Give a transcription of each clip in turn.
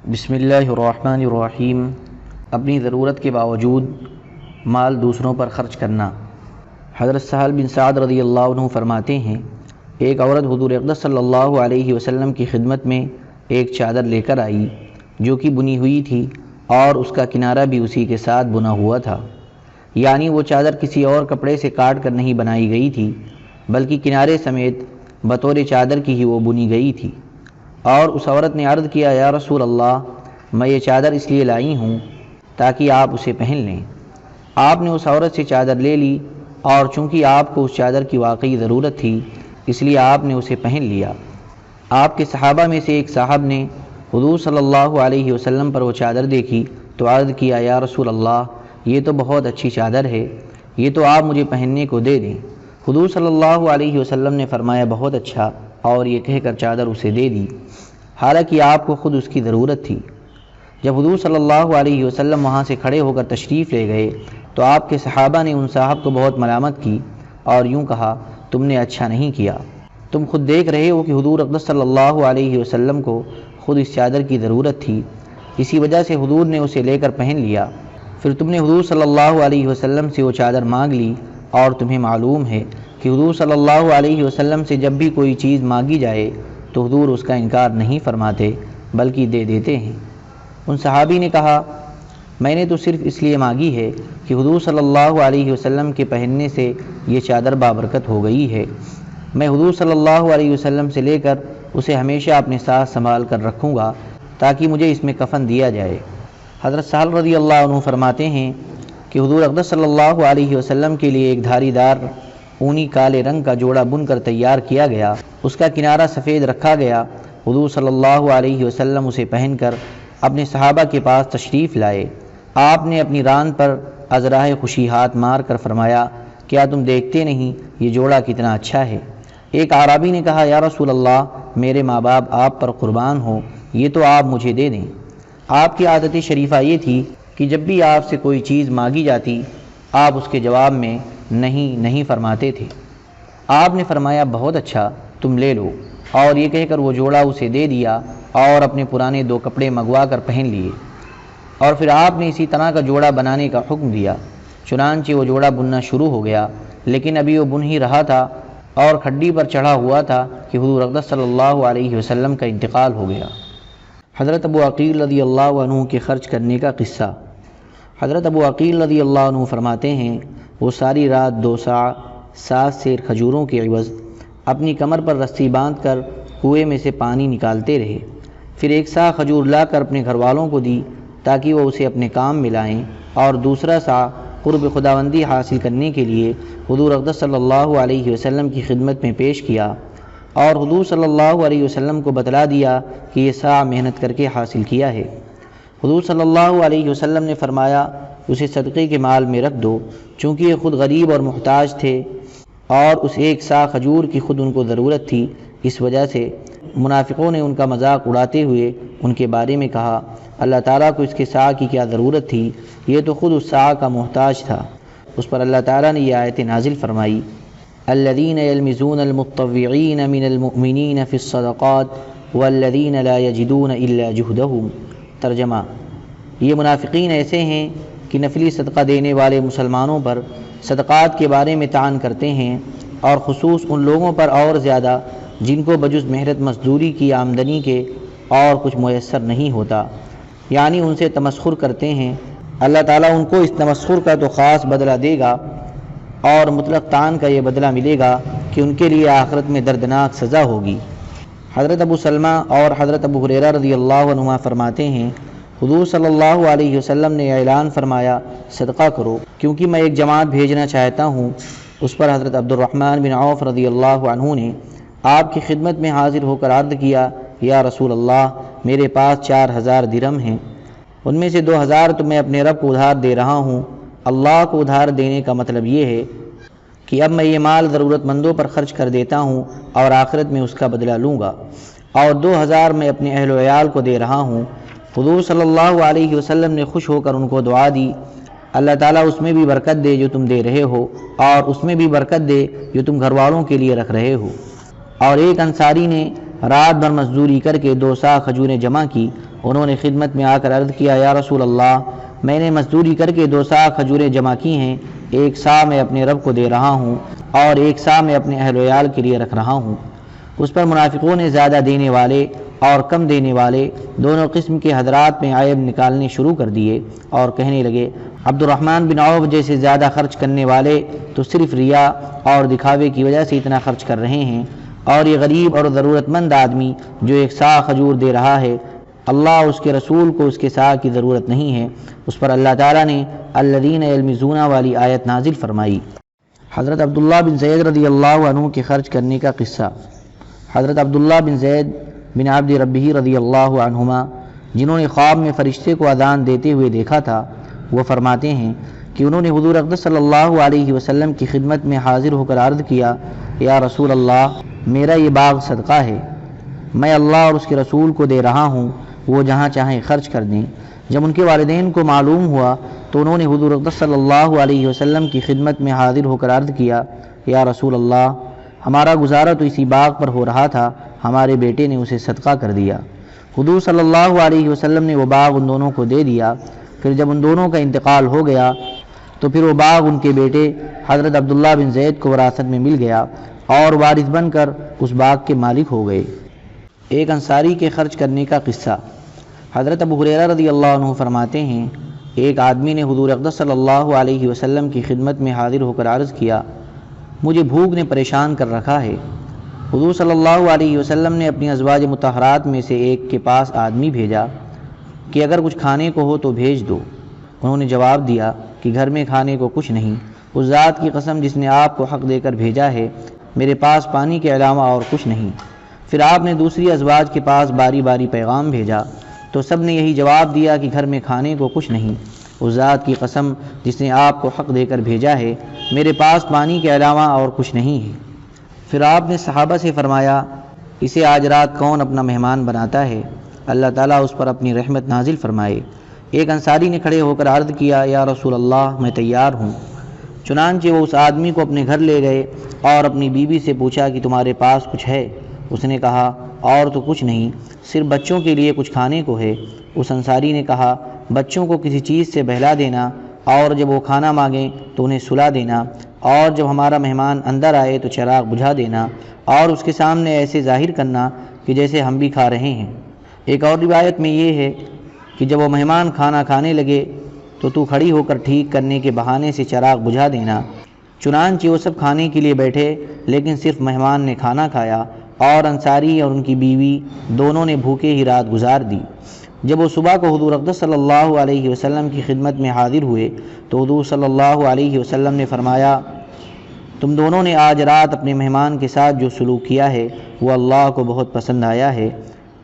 بسم اللہ الرحمن الرحیم۔ اپنی ضرورت کے باوجود مال دوسروں پر خرچ کرنا۔ حضرت سہل بن سعد رضی اللہ عنہ فرماتے ہیں، ایک عورت حضور اقدس صلی اللہ علیہ وسلم کی خدمت میں ایک چادر لے کر آئی جو کہ بنی ہوئی تھی اور اس کا کنارہ بھی اسی کے ساتھ بنا ہوا تھا، یعنی وہ چادر کسی اور کپڑے سے کاٹ کر نہیں بنائی گئی تھی بلکہ کنارے سمیت بطور چادر کی ہی وہ بنی گئی تھی۔ اور اس عورت نے عرض کیا، یا رسول اللہ، میں یہ چادر اس لیے لائی ہوں تاکہ آپ اسے پہن لیں۔ آپ نے اس عورت سے چادر لے لی اور چونکہ آپ کو اس چادر کی واقعی ضرورت تھی اس لیے آپ نے اسے پہن لیا۔ آپ کے صحابہ میں سے ایک صاحب نے حضور صلی اللہ علیہ وسلم پر وہ چادر دیکھی تو عرض کیا، یا رسول اللہ، یہ تو بہت اچھی چادر ہے، یہ تو آپ مجھے پہننے کو دے دیں۔ حضور صلی اللہ علیہ وسلم نے فرمایا، بہت اچھا، اور یہ کہہ کر چادر اسے دے دی، حالانکہ آپ کو خود اس کی ضرورت تھی۔ جب حضور صلی اللہ علیہ وسلم وہاں سے کھڑے ہو کر تشریف لے گئے تو آپ کے صحابہ نے ان صاحب کو بہت ملامت کی اور یوں کہا، تم نے اچھا نہیں کیا، تم خود دیکھ رہے ہو کہ حضور اقدس صلی اللہ علیہ وسلم کو خود اس چادر کی ضرورت تھی، اسی وجہ سے حضور نے اسے لے کر پہن لیا، پھر تم نے حضور صلی اللہ علیہ وسلم سے وہ چادر مانگ لی، اور تمہیں معلوم ہے کہ حضور صلی اللہ علیہ وسلم سے جب بھی کوئی چیز مانگی جائے تو حضور اس کا انکار نہیں فرماتے بلکہ دے دیتے ہیں۔ ان صحابی نے کہا، میں نے تو صرف اس لیے مانگی ہے کہ حضور صلی اللہ علیہ وسلم کے پہننے سے یہ چادر بابرکت ہو گئی ہے، میں حضور صلی اللہ علیہ وسلم سے لے کر اسے ہمیشہ اپنے ساتھ سنبھال کر رکھوں گا تاکہ مجھے اس میں کفن دیا جائے۔ حضرت سہل رضی اللہ عنہ فرماتے ہیں کہ حضور اقدس صلی اللہ علیہ وسلم کے لیے ایک دھاری دار اونی کالے رنگ کا جوڑا بن کر تیار کیا گیا، اس کا کنارہ سفید رکھا گیا۔ حضور صلی اللہ علیہ وسلم اسے پہن کر اپنے صحابہ کے پاس تشریف لائے۔ آپ نے اپنی ران پر ازراہ خوشی ہاتھ مار کر فرمایا، کیا تم دیکھتے نہیں یہ جوڑا کتنا اچھا ہے؟ ایک اعرابی نے کہا، یا رسول اللہ، میرے ماں باپ آپ پر قربان ہوں، یہ تو آپ مجھے دے دیں۔ آپ کی عادت شریفہ یہ تھی کہ جب بھی آپ سے کوئی چیز مانگی جاتی آپ اس کے جواب میں نہیں فرماتے تھے۔ آپ نے فرمایا، بہت اچھا، تم لے لو، اور یہ کہہ کر وہ جوڑا اسے دے دیا اور اپنے پرانے 2 کپڑے منگوا کر پہن لیے، اور پھر آپ نے اسی طرح کا جوڑا بنانے کا حکم دیا۔ چنانچہ وہ جوڑا بننا شروع ہو گیا، لیکن ابھی وہ بن ہی رہا تھا اور کھڈی پر چڑھا ہوا تھا کہ حضور اقدس صلی اللہ علیہ وسلم کا انتقال ہو گیا۔ حضرت ابو عقیل رضی اللہ عنہ کے خرچ کرنے کا قصہ۔ حضرت ابو عقیل رضی اللہ عنہ فرماتے ہیں، وہ ساری رات 2 ساع 7 سیر کھجوروں کے عوض اپنی کمر پر رسی باندھ کر کنویں میں سے پانی نکالتے رہے، پھر 1 ساع کھجور لا کر اپنے گھر والوں کو دی تاکہ وہ اسے اپنے کام میں لائیں، اور دوسرا ساع قرب خداوندی حاصل کرنے کے لیے حضور اقدس صلی اللہ علیہ وسلم کی خدمت میں پیش کیا، اور حضور صلی اللہ علیہ وسلم کو بتلا دیا کہ یہ ساع محنت کر کے حاصل کیا ہے۔ حضور صلی اللہ علیہ وسلم نے فرمایا، اسے صدقے کے مال میں رکھ دو، چونکہ یہ خود غریب اور محتاج تھے اور اس 1 ساع کھجور کی خود ان کو ضرورت تھی، اس وجہ سے منافقوں نے ان کا مذاق اڑاتے ہوئے ان کے بارے میں کہا، اللہ تعالیٰ کو اس کے ساع کی کیا ضرورت تھی، یہ تو خود اس ساع کا محتاج تھا۔ اس پر اللہ تعالیٰ نے یہ آیت نازل فرمائی، الذین یلمزون المتطوعین من المؤمنین فی الصدقات والذین لا یجدون الا جہدہم۔ ترجمہ، یہ منافقین ایسے ہیں کہ نفلی صدقہ دینے والے مسلمانوں پر صدقات کے بارے میں طعن کرتے ہیں، اور خصوص ان لوگوں پر اور زیادہ جن کو بجز محنت مزدوری کی آمدنی کے اور کچھ میسر نہیں ہوتا، یعنی ان سے تمسخر کرتے ہیں۔ اللہ تعالیٰ ان کو اس تمسخر کا تو خاص بدلہ دے گا، اور مطلق طعن کا یہ بدلہ ملے گا کہ ان کے لیے آخرت میں دردناک سزا ہوگی۔ حضرت ابو سلمہ اور حضرت ابو ہریرہ رضی اللہ عنہما فرماتے ہیں، حضور صلی اللہ علیہ وسلم نے اعلان فرمایا، صدقہ کرو کیونکہ میں ایک جماعت بھیجنا چاہتا ہوں۔ اس پر حضرت عبد الرحمن بن عوف رضی اللہ عنہ نے آپ کی خدمت میں حاضر ہو کر عرض کیا، یا رسول اللہ، میرے پاس 4000 درہم ہیں، ان میں سے 2000 تو میں اپنے رب کو ادھار دے رہا ہوں۔ اللہ کو ادھار دینے کا مطلب یہ ہے کہ اب میں یہ مال ضرورت مندوں پر خرچ کر دیتا ہوں اور آخرت میں اس کا بدلہ لوں گا، اور 2000 میں اپنے اہل و عیال کو دے رہا ہوں۔ حضور صلی اللہ علیہ وسلم نے خوش ہو کر ان کو دعا دی، اللہ تعالیٰ اس میں بھی برکت دے جو تم دے رہے ہو، اور اس میں بھی برکت دے جو تم گھر والوں کے لیے رکھ رہے ہو۔ اور ایک انصاری نے رات بھر مزدوری کر کے 2 سا کھجوریں جمع کی۔ انہوں نے خدمت میں آ کر عرض کیا، یا رسول اللہ، میں نے مزدوری کر کے 2 سا کھجوریں جمع کی ہیں، 1 سا میں اپنے رب کو دے رہا ہوں اور 1 سا میں اپنے اہل و عیال کے لیے رکھ رہا ہوں۔ اس پر منافقوں نے زیادہ دینے والے اور کم دینے والے دونوں قسم کے حضرات میں عیب نکالنے شروع کر دیے اور کہنے لگے، عبد الرحمن بن عوف جیسے زیادہ خرچ کرنے والے تو صرف ریا اور دکھاوے کی وجہ سے اتنا خرچ کر رہے ہیں، اور یہ غریب اور ضرورت مند آدمی جو 1 سا کھجور دے رہا ہے، اللہ اس کے رسول کو اس کے سا کی ضرورت نہیں ہے۔ اس پر اللہ تعالیٰ نے الذین یلمزون والی آیت نازل فرمائی۔ حضرت عبداللہ بن زید رضی اللہ عنہ کے خرچ کرنے کا قصہ۔ حضرت عبداللہ بن زید بن عبد ربہ رضی اللہ عنہما، جنہوں نے خواب میں فرشتے کو اذان دیتے ہوئے دیکھا تھا، وہ فرماتے ہیں کہ انہوں نے حضور اقدس صلی اللہ علیہ وسلم کی خدمت میں حاضر ہو کر عرض کیا، یا رسول اللہ، میرا یہ باغ صدقہ ہے، میں اللہ اور اس کے رسول کو دے رہا ہوں، وہ جہاں چاہیں خرچ کر دیں۔ جب ان کے والدین کو معلوم ہوا تو انہوں نے حضور اقدس صلی اللہ علیہ وسلم کی خدمت میں حاضر ہو کر عرض کیا، یا رسول اللہ، ہمارا گزارا تو اسی باغ پر ہو رہا تھا، ہمارے بیٹے نے اسے صدقہ کر دیا۔ حضور صلی اللہ علیہ وسلم نے وہ باغ ان دونوں کو دے دیا۔ پھر جب ان دونوں کا انتقال ہو گیا تو پھر وہ باغ ان کے بیٹے حضرت عبداللہ بن زید کو وراثت میں مل گیا اور وارث بن کر اس باغ کے مالک ہو گئے۔ ایک انصاری کے خرچ کرنے کا قصہ۔ حضرت ابو ہریرہ رضی اللہ عنہ فرماتے ہیں، ایک آدمی نے حضور اقدس صلی اللہ علیہ وسلم کی خدمت میں حاضر ہو کر عرض کیا، مجھے بھوک نے پریشان کر رکھا ہے۔ حضور صلی اللہ علیہ وسلم نے اپنی ازواج مطہرات میں سے ایک کے پاس آدمی بھیجا کہ اگر کچھ کھانے کو ہو تو بھیج دو۔ انہوں نے جواب دیا کہ گھر میں کھانے کو کچھ نہیں، اس ذات کی قسم جس نے آپ کو حق دے کر بھیجا ہے، میرے پاس پانی کے علاوہ اور کچھ نہیں۔ پھر آپ نے دوسری ازواج کے پاس باری باری پیغام بھیجا تو سب نے یہی جواب دیا کہ گھر میں کھانے کو کچھ نہیں، اس ذات کی قسم جس نے آپ کو حق دے کر بھیجا ہے، میرے پاس پانی کے علاوہ اور کچھ نہیں ہے۔ پھر آپ نے صحابہ سے فرمایا، اسے آج رات کون اپنا مہمان بناتا ہے؟ اللہ تعالیٰ اس پر اپنی رحمت نازل فرمائے۔ ایک انصاری نے کھڑے ہو کر عرض کیا، یا رسول اللہ، میں تیار ہوں۔ چنانچہ وہ اس آدمی کو اپنے گھر لے گئے اور اپنی بیوی سے پوچھا کہ تمہارے پاس کچھ ہے؟ اس نے کہا، اور تو کچھ نہیں، صرف بچوں کے لیے کچھ کھانے کو ہے۔ اس انصاری نے کہا، بچوں کو کسی چیز سے بہلا دینا، اور جب وہ کھانا مانگیں تو انہیں سلا دینا، اور جب ہمارا مہمان اندر آئے تو چراغ بجھا دینا اور اس کے سامنے ایسے ظاہر کرنا کہ جیسے ہم بھی کھا رہے ہیں۔ ایک اور روایت میں یہ ہے کہ جب وہ مہمان کھانا کھانے لگے تو کھڑی ہو کر ٹھیک کرنے کے بہانے سے چراغ بجھا دینا۔ چنانچہ وہ سب کھانے کے لیے بیٹھے، لیکن صرف مہمان نے کھانا کھایا اور انصاری اور ان کی بیوی دونوں نے بھوکے ہی رات گزار دی۔ جب وہ صبح کو حضور اقدس صلی اللہ علیہ وسلم کی خدمت میں حاضر ہوئے تو حضور صلی اللہ علیہ وسلم نے فرمایا، تم دونوں نے آج رات اپنے مہمان کے ساتھ جو سلوک کیا ہے وہ اللہ کو بہت پسند آیا ہے۔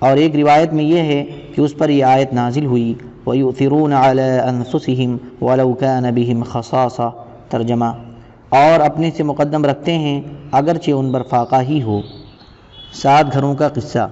اور ایک روایت میں یہ ہے کہ اس پر یہ آیت نازل ہوئی، وَيُؤْثِرُونَ عَلَىٰ أَنفُسِهِمْ وَلَوْ كَانَ بِهِمْ خَصَاصَةٌ، ترجمہ، اور اپنے سے مقدم رکھتے ہیں اگرچہ ان پر فاقہ ہی ہو۔ 7 گھروں کا قصہ۔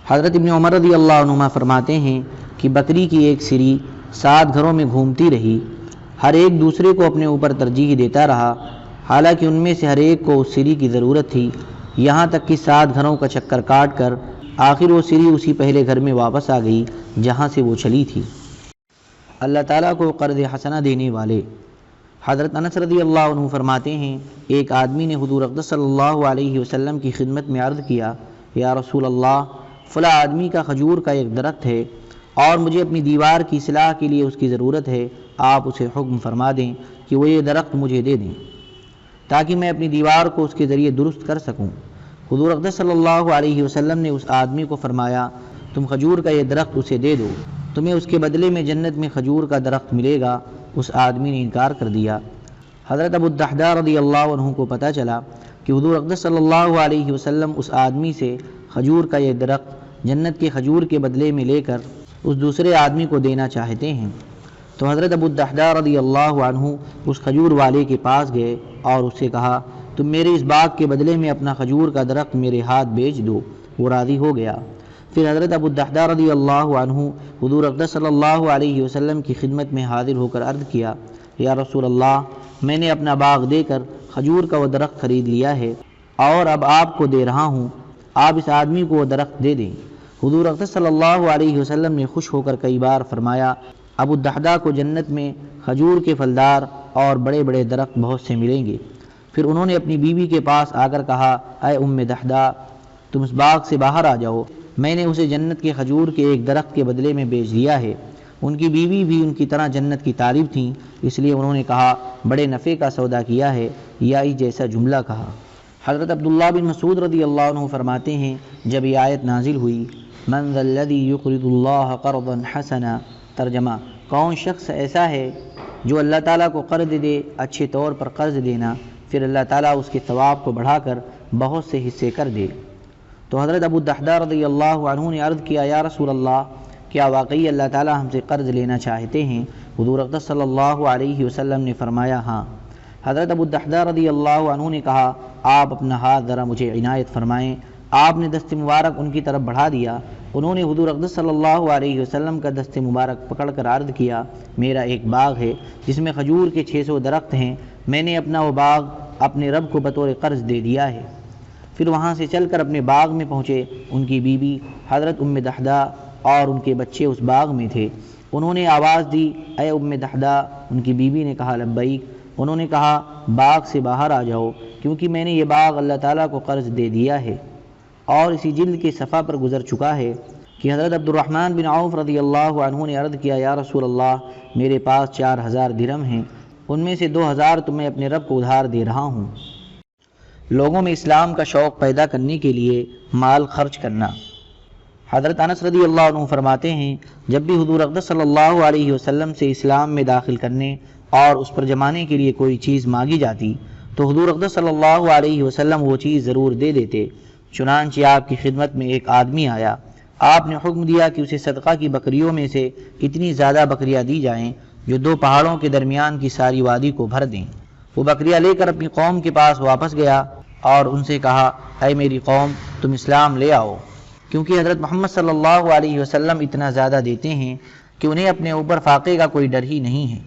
حضرت ابن عمر رضی اللہ عنہما فرماتے ہیں کہ بکری کی ایک سری 7 گھروں میں گھومتی رہی، ہر ایک دوسرے کو اپنے اوپر ترجیح دیتا رہا، حالانکہ ان میں سے ہر ایک کو اس سری کی ضرورت تھی، یہاں تک کہ 7 گھروں کا چکر کاٹ کر آخر وہ سری اسی پہلے گھر میں واپس آ گئی جہاں سے وہ چلی تھی۔ اللہ تعالیٰ کو قرض حسنہ دینے والے۔ حضرت انس رضی اللہ عنہ فرماتے ہیں، ایک آدمی نے حضور اقدس صلی اللہ علیہ وسلم کی خدمت میں عرض کیا، یا رسول اللہ، فلاں آدمی کا کھجور کا ایک درخت ہے اور مجھے اپنی دیوار کی اصلاح کے لیے اس کی ضرورت ہے، آپ اسے حکم فرما دیں کہ وہ یہ درخت مجھے دے دیں تاکہ میں اپنی دیوار کو اس کے ذریعے درست کر سکوں۔ حضور اقدس صلی اللہ علیہ وسلم نے اس آدمی کو فرمایا، تم کھجور کا یہ درخت اسے دے دو، تمہیں اس کے بدلے میں جنت میں کھجور کا درخت ملے گا۔ اس آدمی نے انکار کر دیا۔ حضرت ابو الدحداء رضی اللہ عنہ کو پتہ چلا کہ حضور اقدس صلی اللہ علیہ وسلم اس آدمی سے کھجور کا یہ درخت جنت کے کھجور کے بدلے میں لے کر اس دوسرے آدمی کو دینا چاہتے ہیں، تو حضرت ابو الدحداء رضی اللہ عنہ اس کھجور والے کے پاس گئے اور اس سے کہا، تم میرے اس باغ کے بدلے میں اپنا کھجور کا درخت میرے ہاتھ بیچ دو۔ وہ راضی ہو گیا۔ پھر حضرت ابو الدحداء رضی اللہ عنہ حضور اقدس صلی اللہ علیہ وسلم کی خدمت میں حاضر ہو کر عرض کیا، یا رسول اللہ، میں نے اپنا باغ دے کر کھجور کا وہ درخت خرید لیا ہے اور اب آپ کو دے رہا ہوں، آپ اس آدمی کو وہ درخت دے دیں۔ حضور اقدس صلی اللہ علیہ وسلم نے خوش ہو کر کئی بار فرمایا، ابو الدحداء کو جنت میں کھجور کے پھلدار اور بڑے بڑے درخت بہت سے ملیں گے۔ پھر انہوں نے اپنی بیوی کے پاس آ کر کہا، اے ام دحداء، تم اس باغ سے باہر آ جاؤ، میں نے اسے جنت کے کھجور کے ایک درخت کے بدلے میں بیچ دیا ہے۔ ان کی بیوی بھی ان کی طرح جنت کی طالب تھیں، اس لیے انہوں نے کہا، بڑے نفع کا سودا کیا ہے، یا اس جیسا جملہ کہا۔ حضرت عبداللہ بن مسعود رضی اللہ عنہ فرماتے ہیں، جب یہ آیت نازل ہوئی، من ذا الذی یقرض اللہ قرضا حسنا، ترجمہ، کون شخص ایسا ہے جو اللہ تعالیٰ کو قرض دے، اچھے طور پر قرض دینا، پھر اللہ تعالیٰ اس کے ثواب کو بڑھا کر بہت سے حصے کر دے۔ تو حضرت ابو الدحداء رضی اللہ عنہ نے عرض کیا، یا رسول اللہ، کیا واقعی اللہ تعالیٰ ہم سے قرض لینا چاہتے ہیں؟ حضور اقدس صلی اللہ علیہ وسلم نے فرمایا، ہاں۔ حضرت ابو الدحداء رضی اللہ عنہ نے کہا، آپ اپنا ہاتھ ذرا مجھے عنایت فرمائیں۔ آپ نے دست مبارک ان کی طرف بڑھا دیا۔ انہوں نے حضور اقدس صلی اللہ علیہ وسلم کا دست مبارک پکڑ کر عرض کیا، میرا ایک باغ ہے جس میں کھجور کے 600 درخت ہیں، میں نے اپنا وہ باغ اپنے رب کو بطور قرض دے دیا ہے۔ پھر وہاں سے چل کر اپنے باغ میں پہنچے۔ ان کی بیوی حضرت ام دحداء اور ان کے بچے اس باغ میں تھے۔ انہوں نے آواز دی، اے ام دحداء۔ ان کی بیوی نے کہا، لبیک۔ انہوں نے کہا، باغ سے باہر آ جاؤ، کیونکہ میں نے یہ باغ اللہ تعالیٰ کو قرض دے دیا ہے۔ اور اسی جلد کے صفحہ پر گزر چکا ہے کہ حضرت عبد الرحمن بن عوف رضی اللہ عنہ نے عرض کیا، یا رسول اللہ، میرے پاس 4000 درہم ہیں، ان میں سے 2000 تو میں اپنے رب کو ادھار دے رہا ہوں۔ لوگوں میں اسلام کا شوق پیدا کرنے کے لیے مال خرچ کرنا۔ حضرت انس رضی اللہ عنہ فرماتے ہیں، جب بھی حضور اقدس صلی اللہ علیہ وسلم سے اسلام میں داخل کرنے اور اس پر جمانے کے لیے کوئی چیز مانگی جاتی تو حضور اقدس صلی اللہ علیہ وسلم وہ چیز ضرور دے دیتے۔ چنانچہ آپ کی خدمت میں ایک آدمی آیا، آپ نے حکم دیا کہ اسے صدقہ کی بکریوں میں سے اتنی زیادہ بکریاں دی جائیں جو 2 پہاڑوں کے درمیان کی ساری وادی کو بھر دیں۔ وہ بکریاں لے کر اپنی قوم کے پاس واپس گیا اور ان سے کہا، اے میری قوم، تم اسلام لے آؤ، کیونکہ حضرت محمد صلی اللہ علیہ وسلم اتنا زیادہ دیتے ہیں کہ انہیں اپنے اوپر فاقے کا کوئی ڈر ہی نہیں ہے۔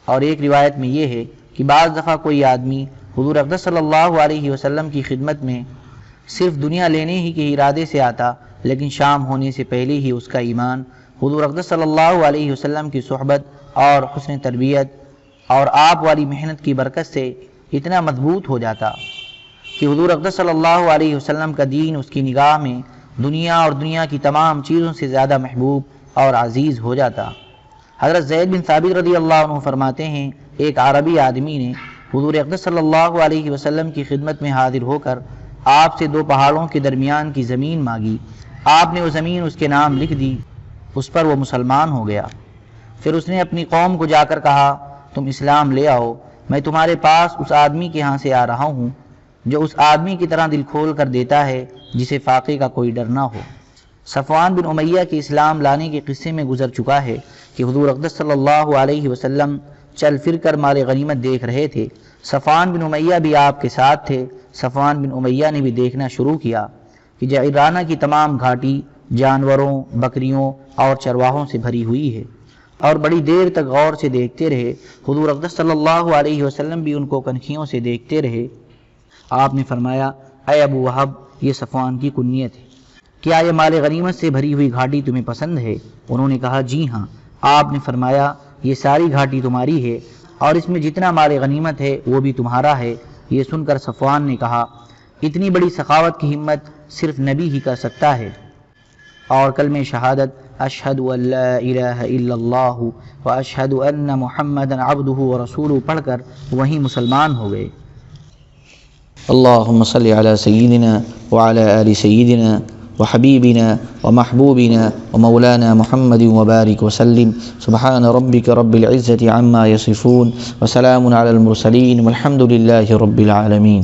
اور ایک روایت میں یہ ہے کہ بعض دفعہ کوئی آدمی حضور اقدس صلی اللہ علیہ وسلم کی خدمت میں صرف دنیا لینے ہی کے ارادے سے آتا، لیکن شام ہونے سے پہلے ہی اس کا ایمان حضور اقدس صلی اللہ علیہ وسلم کی صحبت اور حسن تربیت اور آپ والی محنت کی برکت سے اتنا مضبوط ہو جاتا کہ حضور اقدس صلی اللہ علیہ وسلم کا دین اس کی نگاہ میں دنیا اور دنیا کی تمام چیزوں سے زیادہ محبوب اور عزیز ہو جاتا۔ حضرت زید بن ثابت رضی اللہ عنہ فرماتے ہیں، ایک عربی آدمی نے حضور اقدس صلی اللہ علیہ وسلم کی خدمت میں حاضر ہو کر آپ سے 2 پہاڑوں کے درمیان کی زمین مانگی۔ آپ نے وہ زمین اس کے نام لکھ دی، اس پر وہ مسلمان ہو گیا۔ پھر اس نے اپنی قوم کو جا کر کہا، تم اسلام لے آؤ، میں تمہارے پاس اس آدمی کے ہاں سے آ رہا ہوں جو اس آدمی کی طرح دل کھول کر دیتا ہے جسے فاقے کا کوئی ڈر نہ ہو۔ صفوان بن امیہ کے اسلام لانے کے قصے میں گزر چکا ہے کہ حضور اقدس صلی اللہ علیہ وسلم چل پھر کر مال غنیمت دیکھ رہے تھے۔ صفوان بن امیہ بھی آپ کے ساتھ تھے۔ صفوان بن امیہ نے بھی دیکھنا شروع کیا کہ جعرانہ کی تمام گھاٹی جانوروں، بکریوں اور چرواہوں سے بھری ہوئی ہے، اور بڑی دیر تک غور سے دیکھتے رہے۔ حضور اقدس صلی اللہ علیہ وسلم بھی ان کو کنکھیوں سے دیکھتے رہے۔ آپ نے فرمایا، اے ابو وہب، یہ صفوان کی کنیت ہے، کیا یہ مال غنیمت سے بھری ہوئی گھاٹی تمہیں پسند ہے؟ انہوں نے کہا، جی ہاں۔ آپ نے فرمایا، یہ ساری گھاٹی تمہاری ہے اور اس میں جتنا مال غنیمت ہے وہ بھی تمہارا ہے۔ یہ سن کر صفوان نے کہا، اتنی بڑی سخاوت کی ہمت صرف نبی ہی کر سکتا ہے، اور کلمہ شہادت اشہد ان لا الہ الا اللہ و اشہد ان محمدا عبدہ و رسولہ پڑھ کر وہیں مسلمان ہو گئے۔ اللہم صلی علی سیدنا وعلی آل سیدنا وحبیبنا ومحبوبنا ومولانا محمد وبارک وسلم۔ سبحان ربک رب العزة عما یصفون وسلام علی المرسلین والحمد للہ رب العالمین۔